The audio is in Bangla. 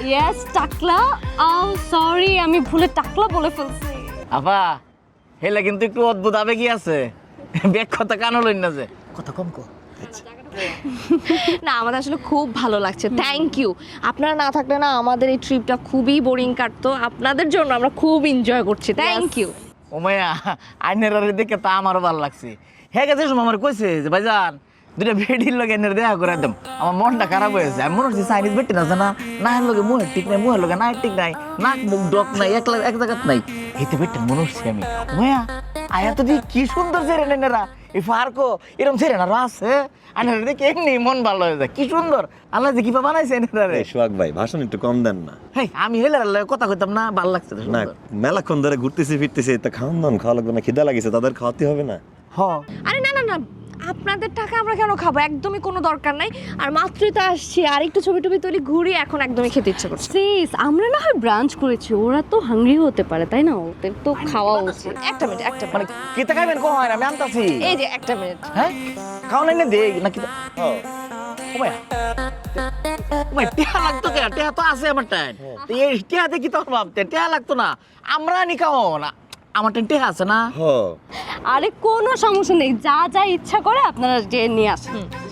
ইয়েস টাকলা। সরি আমি ভুলে টাকলা বলে ফেলছি। আপা হেলে কিন্তু একটু অদ্ভুত আবেগই আছে, বেগ কথা কানো লইন না যে কথা কম কো। না আমাদের আসলে খুব ভালো লাগছে, থ্যাংক ইউ। আপনারা না থাকলে না আমাদের এই ট্রিপটা খুবই বোরিং কাটতো, আপনাদের জন্য আমরা খুব এনজয় করছি, থ্যাংক ইউ। ও মায়া আইনের দেখে তা আমারও ভালো লাগছে। হ্যাঁ গেছে সময় আমার কইছে যে ভাইজান দুটা বেডির লগে এনের দেখা করে একদম আমার মনটা খারাপ হয়েছে। আমি মনে হচ্ছে চাইনিজ বেটি না জানা না এর লগে মুহের ঠিক নাই, মুহের লগে না ঠিক নাই, নাক মুখ ডক নাই, এক জায়গাত নাই, এতে বেটি মনে হচ্ছে আমি মায়া আয়া তো দি কি সুন্দর ছেড়ে নেনেরা এই ফার্কো এরকম ছেড়ে না আছে আইনের দেখে এমনি মন ভালো হয়ে যায়। কি সুন্দর আল্লাহ যে কিবা বানাইছে এনেরা রে। সোহাগ ভাই ভাষণ একটু কম দেন না। হেই আমি হেলার লগে কথা কইতাম না, ভালো লাগছে তো না সুন্দর। মেলাক্ষণ ধরে ঘুরতেছি ফিরতেছি, তা খাওয়ান দান খাওয়া লাগবে না, খিদা লাগিছে তাদের খাওয়াতে হবে না। হ আরে না না না, আপনাদের টাকা আমরা কেন খাবো, একদমই কোনো দরকার নাই। আর মাত্রই তো আসছি, আর একটু ছবি টবি তুলি, ঘুরি, এখন একদমই খেতে ইচ্ছে করছে। সিস আমরা না হয় ব্রাঞ্চ করেছি, ওরা তো হাংরি হতে পারে তাই না, ওদের তো খাওয়া উচিত। একটা মিনিট একটা মানে মিনিট, কেতে খাইবেন কো হয় আমি আনতাছি। এই যে একটা মিনিট। হ্যাঁ খাওয়া নাই না দে নাকি ওমায়া ওমায়া টেহা লাগতো কে? টেহা তো আছে আমার টাইম, এই টেহা দেখি তো ভাবতে টেহা লাগতো না, আমরা নি খাও না, আমার টাইম টেহা আছে না। হ আরে কোনো সমস্যা নেই, যা যা ইচ্ছা করে আপনারা যে নিয়ে আসেন।